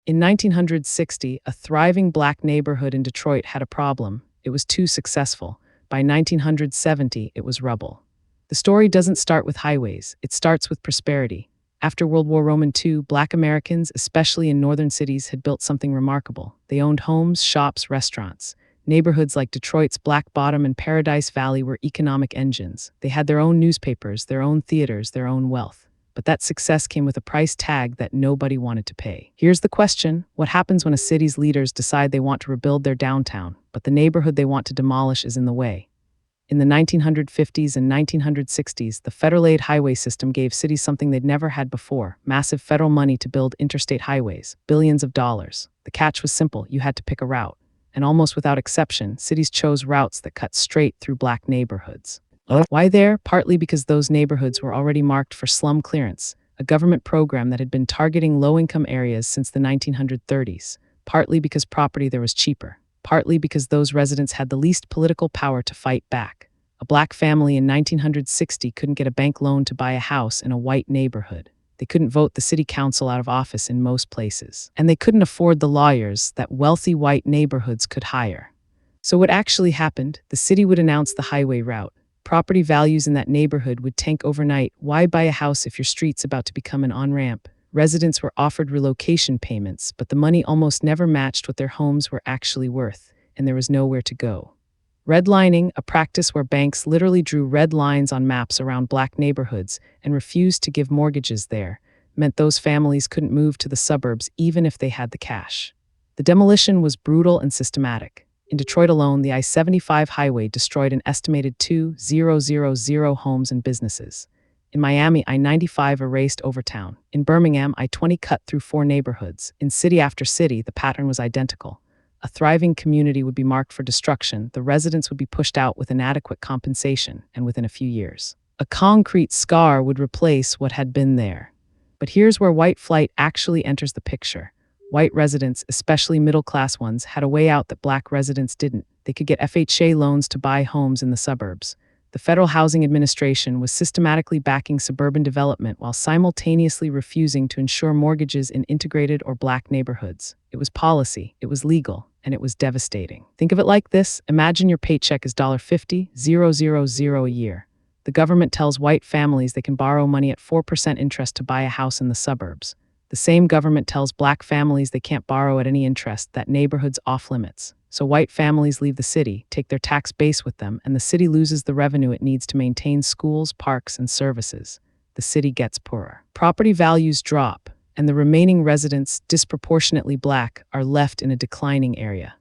In 1960, a thriving black neighborhood in Detroit had a problem. It was too successful. By 1970, it was rubble. The story doesn't start with highways, it starts with prosperity. After World War II, Black Americans, especially in northern cities, had built something remarkable. They owned homes, shops, restaurants. Neighborhoods like Detroit's Black Bottom and Paradise Valley were economic engines. They had their own newspapers, their own theaters, their own wealth. But that success came with a price tag that nobody wanted to pay. Here's the question: what happens when a city's leaders decide they want to rebuild their downtown, but the neighborhood they want to demolish is in the way? In the 1950s and 1960s, the federal aid highway system gave cities something they'd never had before: massive federal money to build interstate highways, billions of dollars. The catch was simple: you had to pick a route. And almost without exception, cities chose routes that cut straight through black neighborhoods. Why there? Partly because those neighborhoods were already marked for slum clearance, a government program that had been targeting low-income areas since the 1930s. Partly because property there was cheaper. Partly because those residents had the least political power to fight back. A black family in 1960 couldn't get a bank loan to buy a house in a white neighborhood. They couldn't vote the city council out of office in most places. And they couldn't afford the lawyers that wealthy white neighborhoods could hire. So what actually happened? The city would announce the highway route. Property values in that neighborhood would tank overnight. Why buy a house if your street's about to become an on-ramp? Residents were offered relocation payments, but the money almost never matched what their homes were actually worth, and there was nowhere to go. Redlining, a practice where banks literally drew red lines on maps around black neighborhoods and refused to give mortgages there, meant those families couldn't move to the suburbs even if they had the cash. The demolition was brutal and systematic. In Detroit alone, the I-75 highway destroyed an estimated 2,000 homes and businesses. In Miami, I-95 erased Overtown. In Birmingham, I-20 cut through 4 neighborhoods. In city after city, the pattern was identical. A thriving community would be marked for destruction, the residents would be pushed out with inadequate compensation, and within a few years, a concrete scar would replace what had been there. But here's where white flight actually enters the picture. White residents, especially middle-class ones, had a way out that black residents didn't. They could get FHA loans to buy homes in the suburbs. The Federal Housing Administration was systematically backing suburban development while simultaneously refusing to insure mortgages in integrated or black neighborhoods. It was policy, it was legal, and it was devastating. Think of it like this: imagine your paycheck is $50,000 a year. The government tells white families they can borrow money at 4% interest to buy a house in the suburbs. The same government tells black families they can't borrow at any interest, that neighborhood's off limits. So white families leave the city, take their tax base with them, and the city loses the revenue it needs to maintain schools, parks, and services. The city gets poorer. Property values drop, and the remaining residents, disproportionately black, are left in a declining area.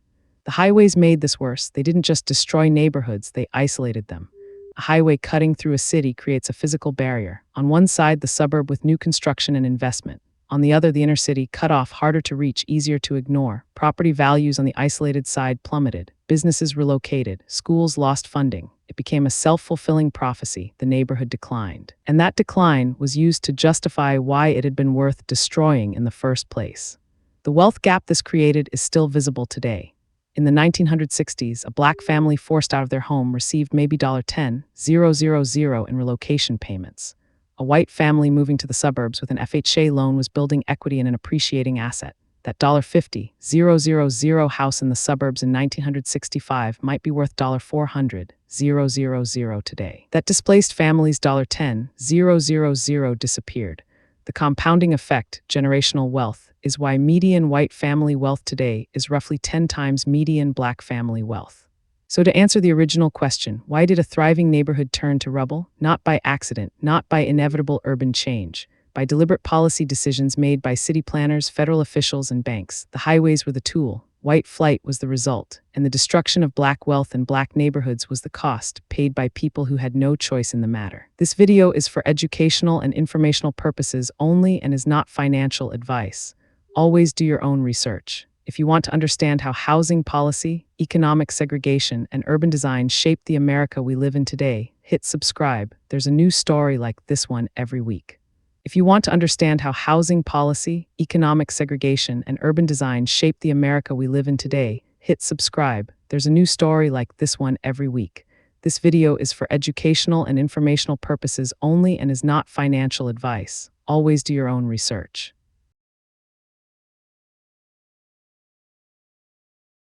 The highways made this worse. They didn't just destroy neighborhoods, they isolated them. A highway cutting through a city creates a physical barrier. On one side, the suburb with new construction and investment. On the other, the inner city, cut off, harder to reach, easier to ignore. Property values on the isolated side plummeted. Businesses relocated. Schools lost funding. It became a self-fulfilling prophecy. The neighborhood declined. And that decline was used to justify why it had been worth destroying in the first place. The wealth gap this created is still visible today. In the 1960s, a black family forced out of their home received maybe $10,000 in relocation payments. A white family moving to the suburbs with an FHA loan was building equity in an appreciating asset. That $50,000 house in the suburbs in 1965 might be worth $400,000 today. That displaced family's $10,000 disappeared. The compounding effect, generational wealth, is why median white family wealth today is roughly 10 times median black family wealth. So to answer the original question, why did a thriving neighborhood turn to rubble? Not by accident, not by inevitable urban change, by deliberate policy decisions made by city planners, federal officials, and banks. The highways were the tool, white flight was the result, and the destruction of black wealth in black neighborhoods was the cost, paid by people who had no choice in the matter. This video is for educational and informational purposes only and is not financial advice. Always do your own research. If you want to understand how housing policy, economic segregation, and urban design shape the America we live in today, hit subscribe. There's a new story like this one every week. If you want to understand how housing policy, economic segregation, and urban design shape the America we live in today, hit subscribe. There's a new story like this one every week. This video is for educational and informational purposes only and is not financial advice. Always do your own research.